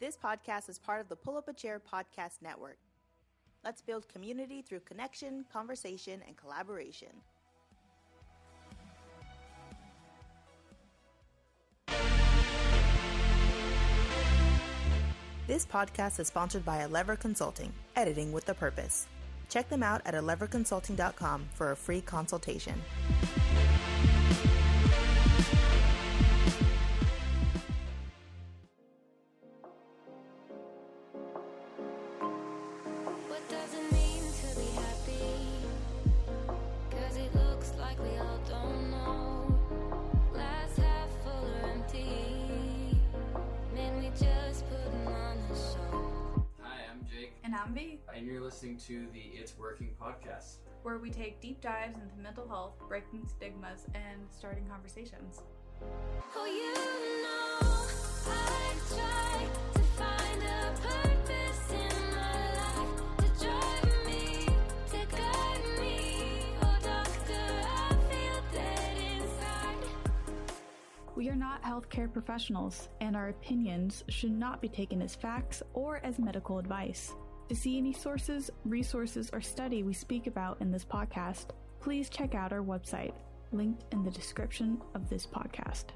This podcast is part of the Pull Up a Chair podcast network. Let's build community through connection, conversation, and collaboration. This podcast is sponsored by Lever Consulting, editing with a purpose. Check them out at leverconsulting.com for a free consultation. What does it mean to be happy? 'Cause it looks like we all don't know. Glass half full or empty. Man, we just putting on a show. Hi, I'm Jake, And I'm V, and you're listening to the It's Working podcast. where we take deep dives into mental health, breaking stigmas, and starting conversations. Oh, you know, I try to find a purpose in my life to drive me, to guide me. Oh, doctor, I feel dead inside. We are not healthcare professionals, and our opinions should not be taken as facts or as medical advice. To see any sources, resources, or study we speak about in this podcast, please check out our website, linked in the description of this podcast.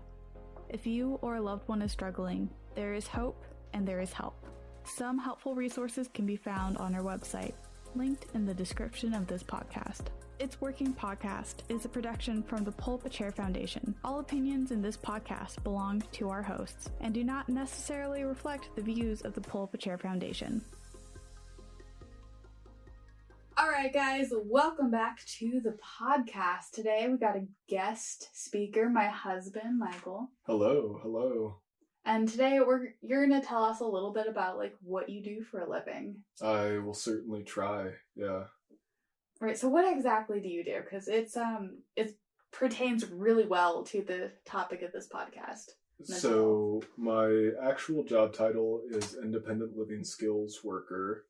If you or a loved one is struggling, there is hope and there is help. Some helpful resources can be found on our website, linked in the description of this podcast. It's Working Podcast is a production from the Pull Up a Chair Foundation. All opinions in this podcast belong to our hosts and do not necessarily reflect the views of the Pull Up a Chair Foundation. All right, guys, welcome back to the podcast. Today we got a guest speaker, my husband, Michael. Hello. And today you're going to tell us a little bit about what you do for a living. I will certainly try. Yeah. Right. So what exactly do you do? Because it pertains really well to the topic of this podcast. So my actual job title is independent living skills worker.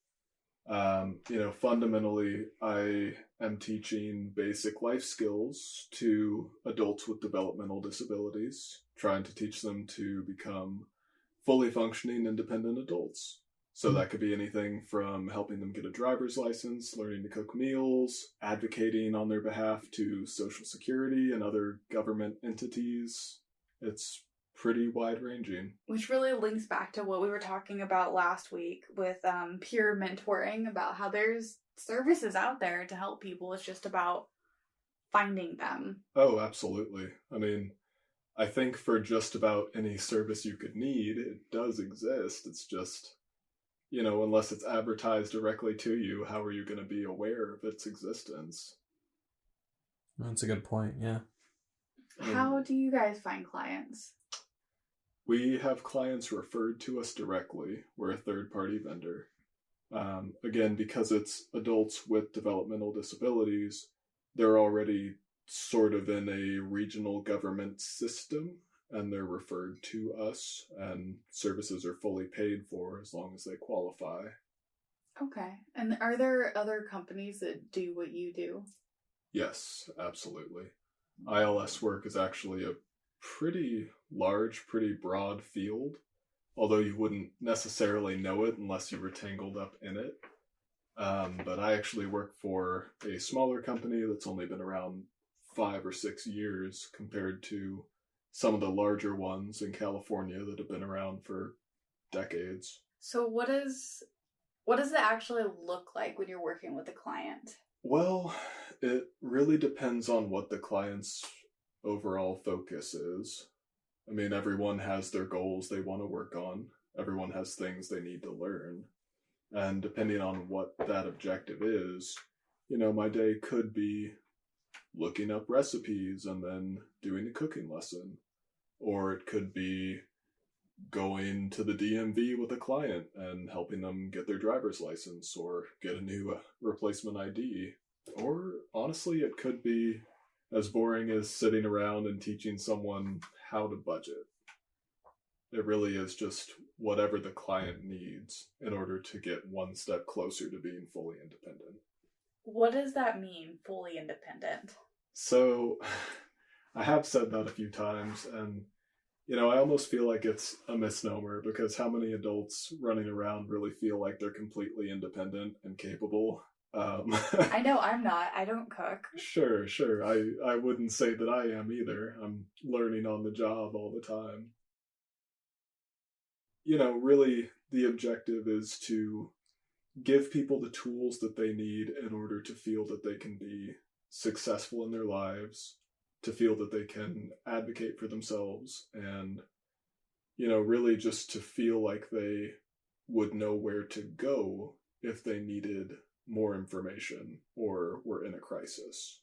Fundamentally, I am teaching basic life skills to adults with developmental disabilities, trying to teach them to become fully functioning independent adults. So that could be anything from helping them get a driver's license, learning to cook meals, advocating on their behalf to Social Security and other government entities. It's pretty wide-ranging. Which really links back to what we were talking about last week with peer mentoring, about how there's services out there to help people. It's just about finding them. Oh, absolutely. I mean, I think for just about any service you could need, it does exist. It's just, unless it's advertised directly to you, how are you going to be aware of its existence? That's a good point, yeah. How do you guys find clients? We have clients referred to us directly. We're a third-party vendor. Again, because it's adults with developmental disabilities, they're already sort of in a regional government system, and they're referred to us, and services are fully paid for as long as they qualify. Okay. And are there other companies that do what you do? Yes, absolutely. ILS work is actually a pretty large, pretty broad field, although you wouldn't necessarily know it unless you were tangled up in it. But I actually work for a smaller company that's only been around 5 or 6 years compared to some of the larger ones in California that have been around for decades. So what does it actually look like when you're working with a client? Well, it really depends on what the client's overall focus is. I mean, everyone has their goals they want to work on. Everyone has things they need to learn. And depending on what that objective is, my day could be looking up recipes and then doing a cooking lesson. Or it could be going to the DMV with a client and helping them get their driver's license or get a new replacement ID. Or honestly, it could be as boring as sitting around and teaching someone how to budget. It really is just whatever the client needs in order to get one step closer to being fully independent. What does that mean, fully independent? So, I have said that a few times, and I almost feel like it's a misnomer, because how many adults running around really feel like they're completely independent and capable? I know I'm not. I don't cook. Sure. I wouldn't say that I am either. I'm learning on the job all the time. Really, the objective is to give people the tools that they need in order to feel that they can be successful in their lives, to feel that they can advocate for themselves, and, really just to feel like they would know where to go if they needed more information or were in a crisis.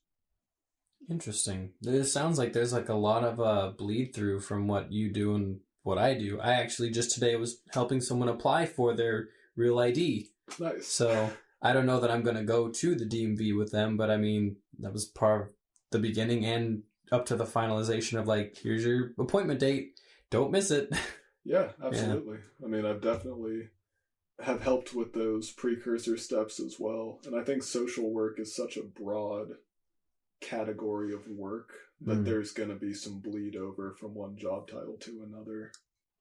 Interesting. It sounds like there's like a lot of bleed through from what you do and what I do. I actually just today was helping someone apply for their real ID. Nice. So I don't know that I'm going to go to the DMV with them, but I mean, that was part of the beginning and up to the finalization of like, here's your appointment date. Don't miss it. Yeah, absolutely. Yeah. I mean, I've definitely have helped with those precursor steps as well. And I think social work is such a broad category of work that there's going to be some bleed over from one job title to another.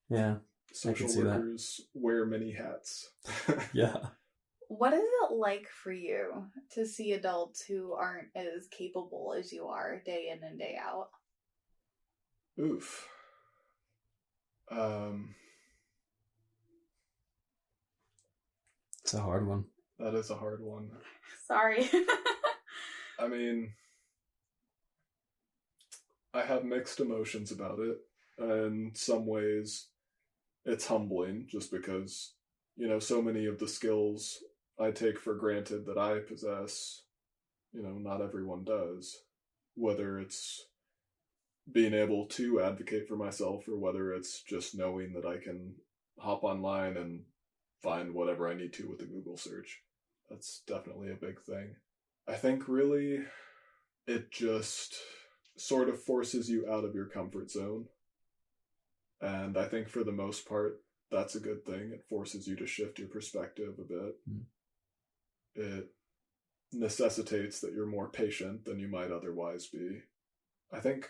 Yeah. Social workers wear many hats. Yeah. What is it like for you to see adults who aren't as capable as you are day in and day out? Oof. It's a hard one. That is a hard one. Sorry. I mean, I have mixed emotions about it. In some ways, it's humbling just because, so many of the skills I take for granted that I possess, not everyone does. Whether it's being able to advocate for myself or whether it's just knowing that I can hop online and find whatever I need to with a Google search. That's definitely a big thing. I think really it just sort of forces you out of your comfort zone. And I think for the most part, that's a good thing. It forces you to shift your perspective a bit. It necessitates that you're more patient than you might otherwise be. I think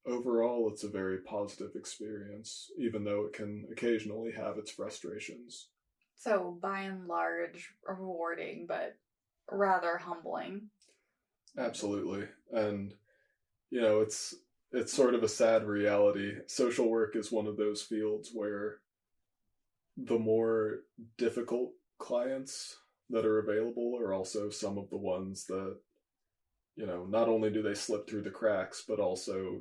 overall it's a very positive experience, even though it can occasionally have its frustrations. So, by and large, rewarding, but rather humbling. Absolutely. And, it's sort of a sad reality. Social work is one of those fields where the more difficult clients that are available are also some of the ones that, not only do they slip through the cracks, but also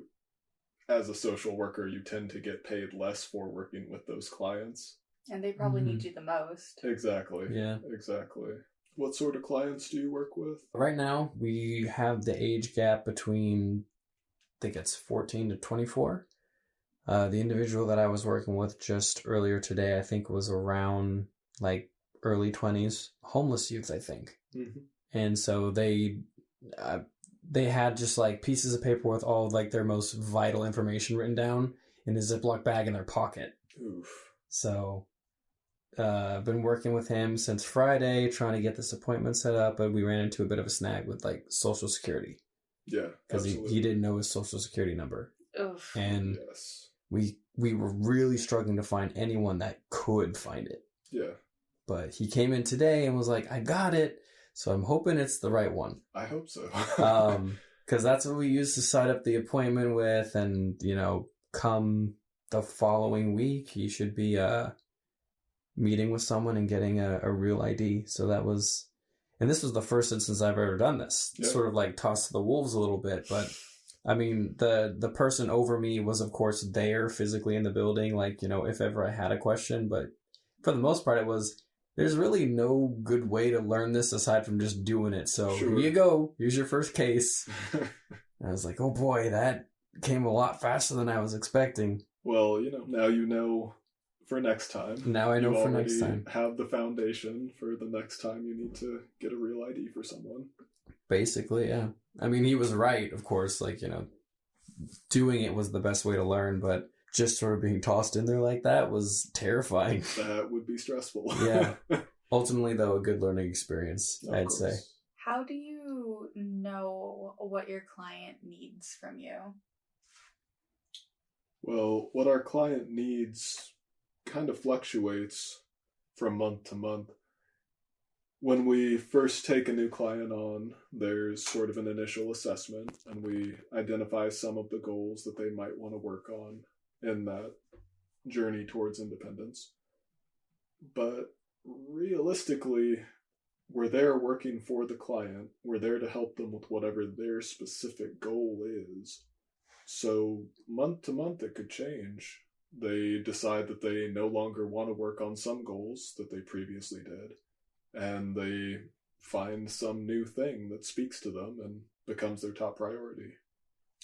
as a social worker, you tend to get paid less for working with those clients. And they probably need you the most. Exactly. Yeah. Exactly. What sort of clients do you work with? Right now, we have the age gap between, I think it's 14 to 24. The individual that I was working with just earlier today, I think was around like early 20s, homeless youth, I think. Mm-hmm. And so they had just like pieces of paper with all like their most vital information written down in a Ziploc bag in their pocket. Oof. So I've been working with him since Friday, trying to get this appointment set up, but we ran into a bit of a snag with like Social Security. Yeah, because he didn't know his Social Security number. Oof. And yes. we were really struggling to find anyone that could find it. Yeah. But he came in today and was like, I got it. So I'm hoping it's the right one. I hope so. Because that's what we used to set up the appointment with. And, come the following week, he should be meeting with someone and getting a real ID. So that was, and this was the first instance I've ever done this. Yeah. Sort of like tossed to the wolves a little bit. But, I mean, the person over me was, of course, there physically in the building, like, if ever I had a question. But for the most part, it was, there's really no good way to learn this aside from just doing it. So Here you go. Here's your first case. I was like, oh boy, that came a lot faster than I was expecting. Well, now you know for next time. Now I know for next time. Have the foundation for the next time you need to get a real ID for someone. Basically, yeah. I mean, he was right, of course. Like, doing it was the best way to learn, but just sort of being tossed in there like that was terrifying. That would be stressful. Yeah. Ultimately, though, a good learning experience, I'd say. How do you know what your client needs from you? Well, what our client needs kind of fluctuates from month to month. When we first take a new client on, there's sort of an initial assessment, and we identify some of the goals that they might want to work on in that journey towards independence. But realistically, we're there working for the client. We're there to help them with whatever their specific goal is. So month to month, it could change. They decide that they no longer want to work on some goals that they previously did, and they find some new thing that speaks to them and becomes their top priority.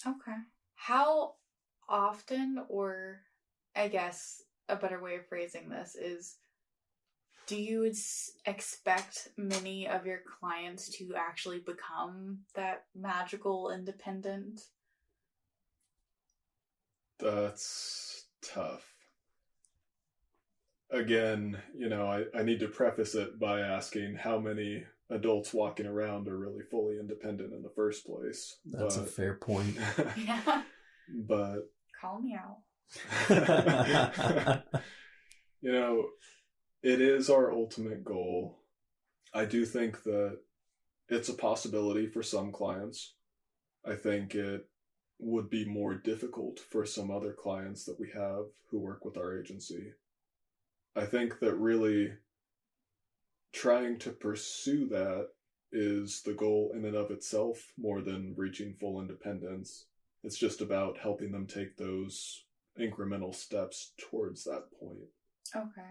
Okay. How often, or I guess a better way of phrasing this is, do you expect many of your clients to actually become that magical independent? That's tough. Again, I need to preface it by asking how many adults walking around are really fully independent in the first place. That's a fair point. Yeah. But Call me out. It is our ultimate goal. I do think that it's a possibility for some clients. I think it would be more difficult for some other clients that we have who work with our agency. I think that really trying to pursue that is the goal in and of itself more than reaching full independence. It's just about helping them take those incremental steps towards that point. Okay.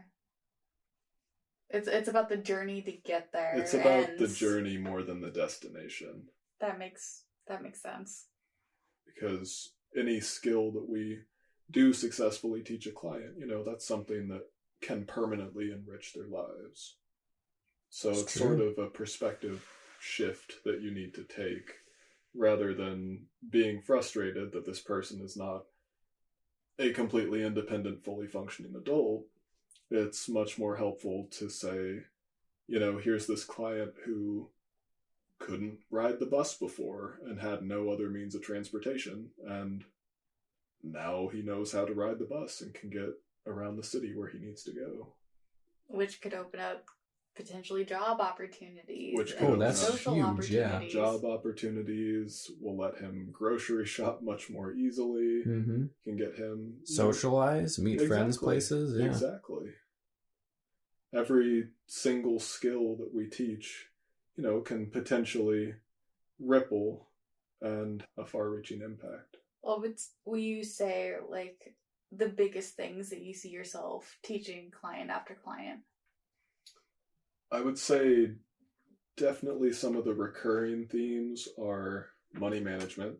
It's about the journey to get there. It's about the journey more than the destination. That makes sense. Because any skill that we do successfully teach a client, that's something that can permanently enrich their lives. So it's sort of a perspective shift that you need to take, rather than being frustrated that this person is not a completely independent, fully functioning adult. It's much more helpful to say, here's this client who couldn't ride the bus before and had no other means of transportation, and now he knows how to ride the bus and can get around the city where he needs to go. Which could open up potentially job opportunities. That's social huge, opportunities. Yeah. Job opportunities will let him grocery shop much more easily. Mm-hmm. Can get him socialize, meet friends places. Yeah. Exactly. Every single skill that we teach, can potentially ripple and a far-reaching impact. Well, will you say, like, the biggest things that you see yourself teaching client after client? I would say definitely some of the recurring themes are money management.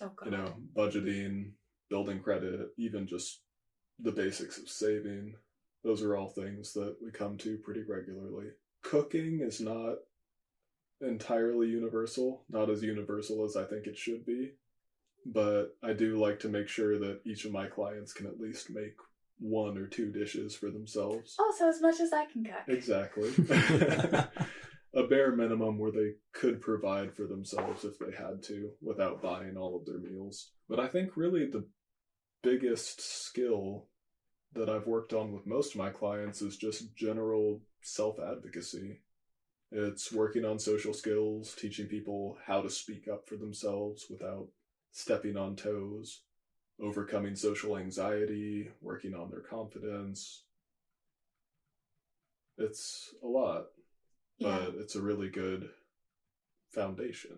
Oh, God. Budgeting, building credit, even just the basics of saving. Those are all things that we come to pretty regularly. Cooking is not entirely universal, not as universal as I think it should be, but I do like to make sure that each of my clients can at least make 1 or 2 dishes for themselves. Also, as much as I can cook. Exactly. A bare minimum where they could provide for themselves if they had to, without buying all of their meals. But I think really the biggest skill that I've worked on with most of my clients is just general self-advocacy. It's working on social skills, teaching people how to speak up for themselves without stepping on toes, overcoming social anxiety, working on their confidence. It's a lot, but it's a really good foundation.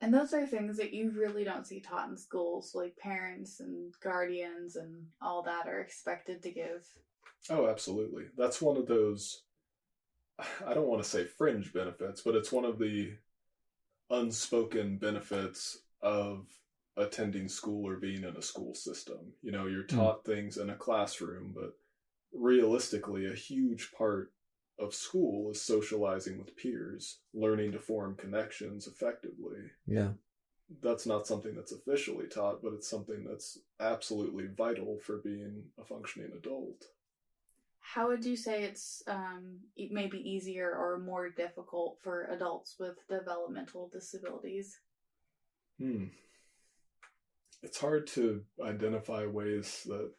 And those are things that you really don't see taught in schools, like parents and guardians and all that are expected to give. Oh, absolutely. That's one of those, I don't want to say fringe benefits, but it's one of the unspoken benefits of attending school or being in a school system. You're taught things in a classroom, but realistically, a huge part of school is socializing with peers, learning to form connections effectively. Yeah. That's not something that's officially taught, but it's something that's absolutely vital for being a functioning adult. How would you say it's maybe easier or more difficult for adults with developmental disabilities? it's hard to identify ways that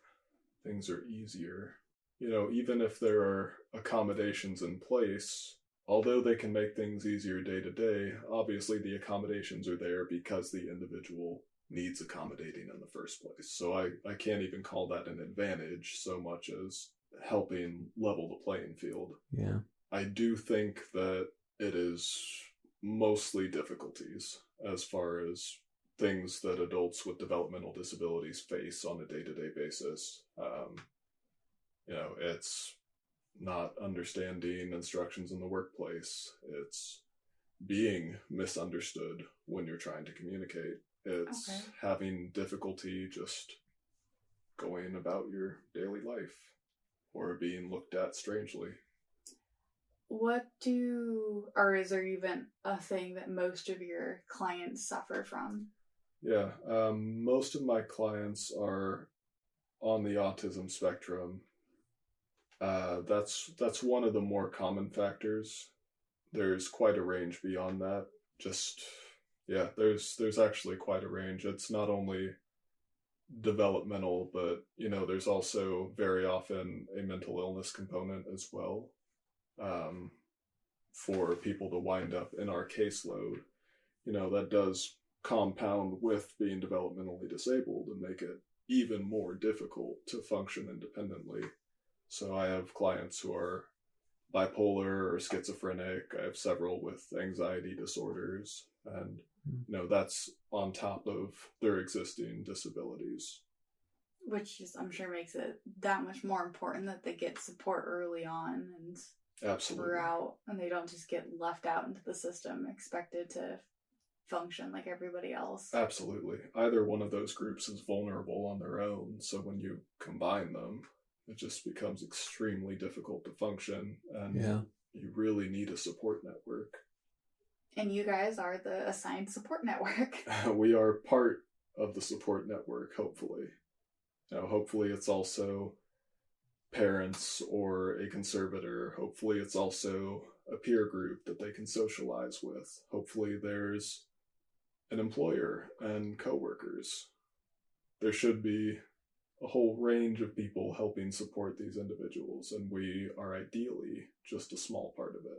things are easier. Even if there are accommodations in place, although they can make things easier day to day, obviously the accommodations are there because the individual needs accommodating in the first place. So I can't even call that an advantage so much as helping level the playing field. Yeah. I do think that it is mostly difficulties as far as things that adults with developmental disabilities face on a day-to-day basis. It's not understanding instructions in the workplace. It's being misunderstood when you're trying to communicate. It's having difficulty just going about your daily life or being looked at strangely. Is there even a thing that most of your clients suffer from? Yeah, most of my clients are on the autism spectrum. That's one of the more common factors. There's quite a range beyond that. There's actually quite a range. It's not only developmental, but there's also very often a mental illness component as well. For people to wind up in our caseload, that does compound with being developmentally disabled and make it even more difficult to function independently. So I have clients who are bipolar or schizophrenic. I have several with anxiety disorders, and that's on top of their existing disabilities. Which I'm sure makes it that much more important that they get support early on and absolutely throughout, and they don't just get left out into the system expected to function like everybody else. Absolutely. Either one of those groups is vulnerable on their own, so when you combine them, it just becomes extremely difficult to function, and you really need a support network. And you guys are the assigned support network. We are part of the support network, hopefully. Hopefully it's also parents or a conservator. Hopefully it's also a peer group that they can socialize with. Hopefully there's an employer and coworkers. There should be a whole range of people helping support these individuals, and we are ideally just a small part of it.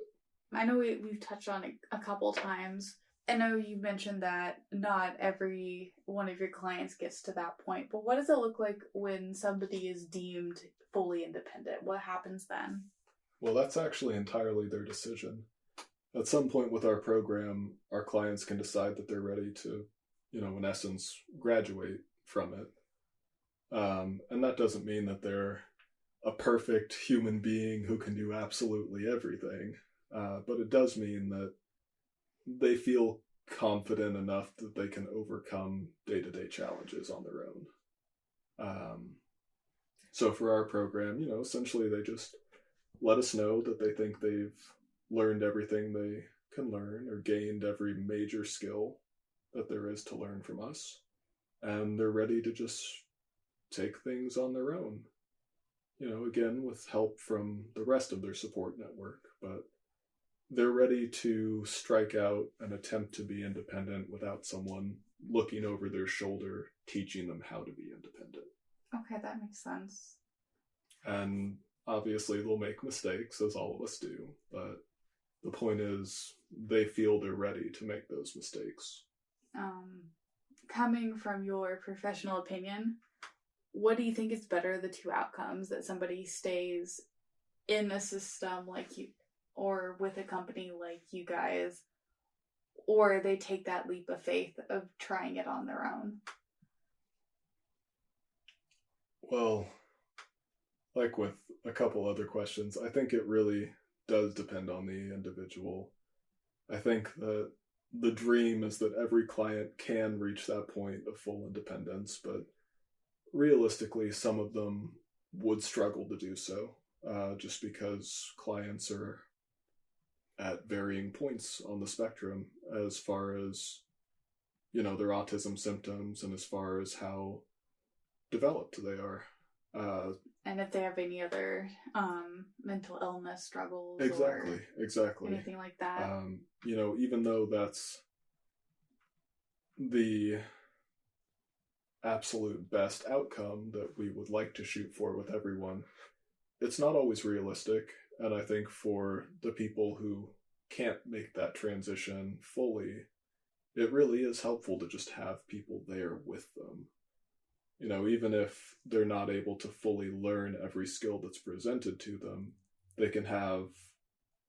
I know we've touched on it a couple times. I know you mentioned that not every one of your clients gets to that point, but what does it look like when somebody is deemed fully independent? What happens then? Well, that's actually entirely their decision. At some point with our program, our clients can decide that they're ready to, in essence, graduate from it. And that doesn't mean that they're a perfect human being who can do absolutely everything. But it does mean that they feel confident enough that they can overcome day-to-day challenges on their own. So for our program, essentially they just let us know that they think they've learned everything they can learn or gained every major skill that there is to learn from us. And they're ready to just take things on their own. Again, with help from the rest of their support network, but they're ready to strike out and attempt to be independent without someone looking over their shoulder, teaching them how to be independent. Okay, that makes sense. And obviously they'll make mistakes, as all of us do, but the point is they feel they're ready to make those mistakes. Coming from your professional opinion, what do you think is better, the two outcomes, that somebody stays in a system like you, or with a company like you guys, or they take that leap of faith of trying it on their own? Well, like with a couple other questions, I think it really does depend on the individual. I think that the dream is that every client can reach that point of full independence, but realistically, some of them would struggle to do so, just because clients are at varying points on the spectrum as far as, their autism symptoms and as far as how developed they are. And if they have any other mental illness struggles. Exactly. Or anything like that. Even though that's the absolute best outcome that we would like to shoot for with everyone, it's not always realistic. And I think for the people who can't make that transition fully, it really is helpful to just have people there with them. You know, even if they're not able to fully learn every skill that's presented to them, they can have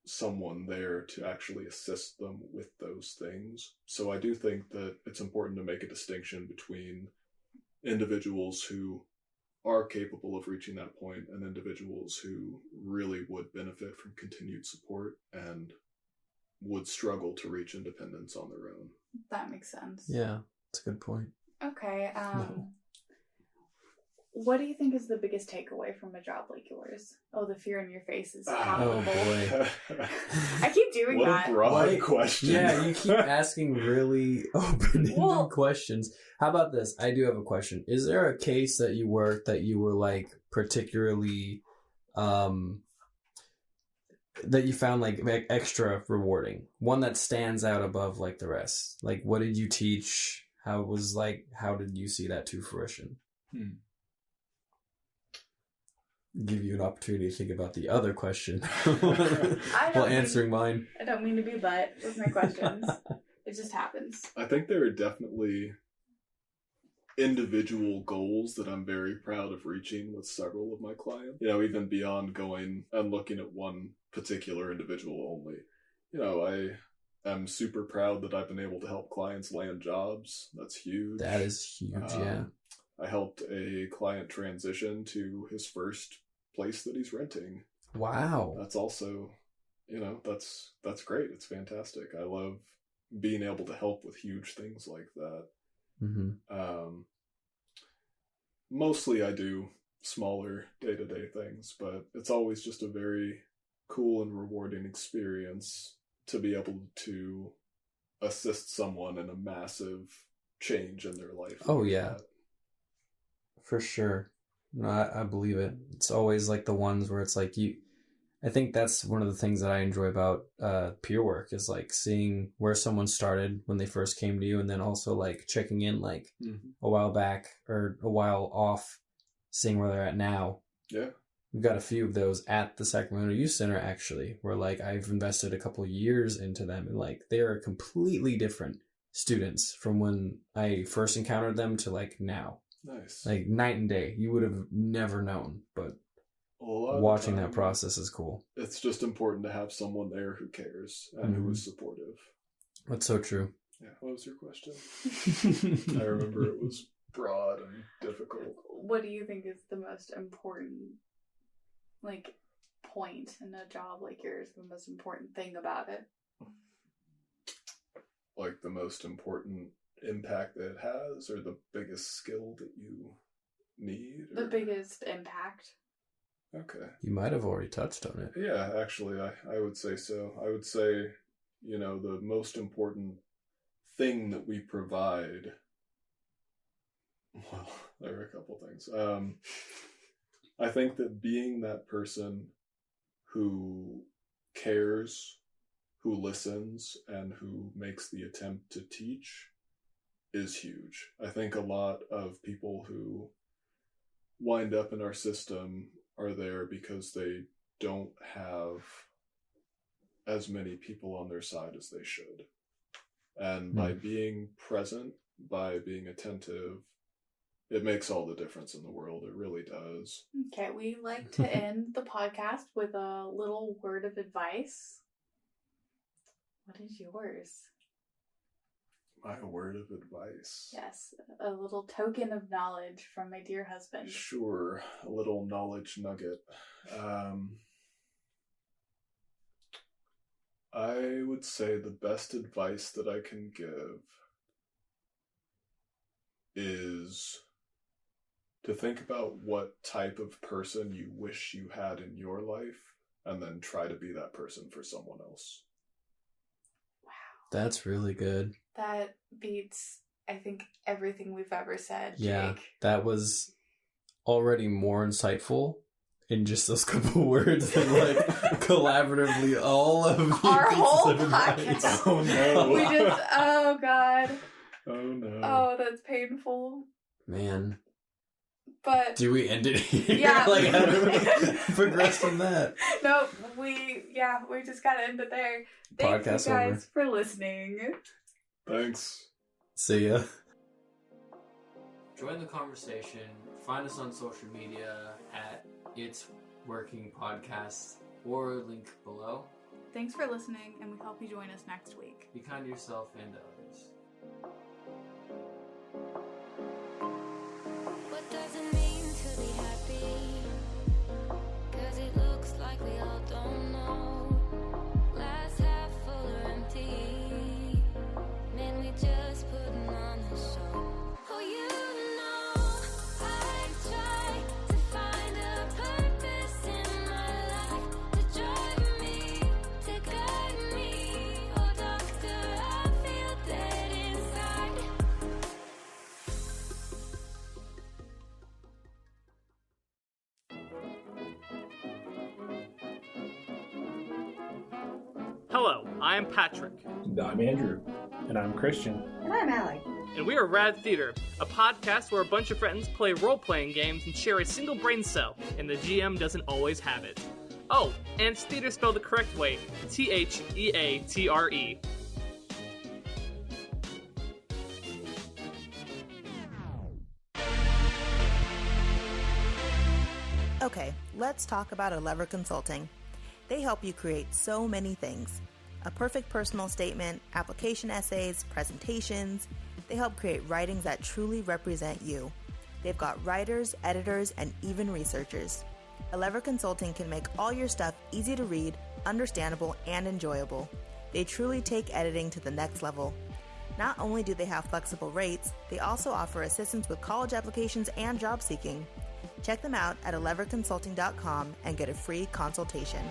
someone there to actually assist them with those things. So I do think that it's important to make a distinction between individuals who are capable of reaching that point and individuals who really would benefit from continued support and would struggle to reach independence on their own. That makes sense. Yeah, that's a good point. Okay. What do you think is the biggest takeaway from a job like yours? Oh, the fear in your face is palpable. boy. I keep doing What that. a broad question. Yeah, you keep asking really open-ended questions. How about this? I do have a question. Is there a case that you worked that you were like particularly that you found like extra rewarding? One that stands out above like the rest? Like, what did you teach? How did you see that to fruition? Give you an opportunity to think about the other question while answering mine. I don't mean to be butt with my questions. It just happens. I think there are definitely individual goals that I'm very proud of reaching with several of my clients. You know, even beyond going and looking at one particular individual only. You know, I am super proud that I've been able to help clients land jobs. That's huge. That is huge, yeah. I helped a client transition to his first place that he's renting. Wow. That's also, you know, that's great. It's fantastic. I love being able to help with huge things like that. Mm-hmm. Mostly I do smaller day-to-day things, but it's always just a very cool and rewarding experience to be able to assist someone in a massive change in their life. Oh, yeah. For sure. No, I believe it. It's always like the ones where it's like I think that's one of the things that I enjoy about peer work is like seeing where someone started when they first came to you, and then also like checking in like a while back or a while off, seeing where they're at now. Yeah. We've got a few of those at the Sacramento Youth Center, actually, where like I've invested a couple years into them, and like they are completely different students from when I first encountered them to like now. Nice. Like night and day. You would have never known, but watching that process is cool. It's just important to have someone there who cares and who is supportive. That's so true. Yeah. What was your question? I remember it was broad and difficult. What do you think is the most important, like, point in a job like yours? The most important thing about it? Like the most important impact that it has, or the biggest skill that you need? The biggest impact. Okay. You might have already touched on it. Yeah, actually, I would say so. I would say, you know, the most important thing that we provide, well, there are a couple things. I think that being that person who cares, who listens, and who makes the attempt to teach is huge. I think a lot of people who wind up in our system are there because they don't have as many people on their side as they should. And by being present, by being attentive, it makes all the difference in the world. It really does. Okay, we like to end the podcast with a little word of advice. What is yours? My word of advice. Yes, a little token of knowledge from my dear husband. Sure, a little knowledge nugget. I would say the best advice that I can give is to think about what type of person you wish you had in your life, and then try to be that person for someone else. That's really good. That beats, I think, everything we've ever said, Jake. Yeah, that was already more insightful in just those couple words than like collaboratively all of the Our whole pieces of advice. podcast. Oh no. We just, oh God. Oh no. Oh, that's painful. Man. But Do we end it here? Yeah. Like, how do we progress from that? no, we just gotta end it there. Thank Podcast you guys over. for listening. Thanks. See ya. Join the conversation. Find us on social media at It's Working Podcast or link below. Thanks for listening, and we hope you join us next week. Be kind to yourself and to others. What does it mean to be happy? 'Cause it looks like we all don't know. Glass half full or empty. Man, we just putting on a show. Oh, you know, I try to find a purpose in my life to drive me, to guide me. Oh, doctor, I feel dead inside. Hello, I am Patrick, I'm Andrew. And I'm Christian. And I'm Allie. and we are Rad Theater, a podcast where a bunch of friends play role-playing games and share a single brain cell, and the GM doesn't always have it. Oh, and it's theater spelled the correct way, Theatre. Okay, let's talk about Lever Consulting. They help you create so many things. A perfect personal statement, application essays, presentations. They help create writings that truly represent you. They've got writers, editors, and even researchers. Lever Consulting can make all your stuff easy to read, understandable, and enjoyable. They truly take editing to the next level. Not only do they have flexible rates, they also offer assistance with college applications and job seeking. Check them out at leverconsulting.com and get a free consultation.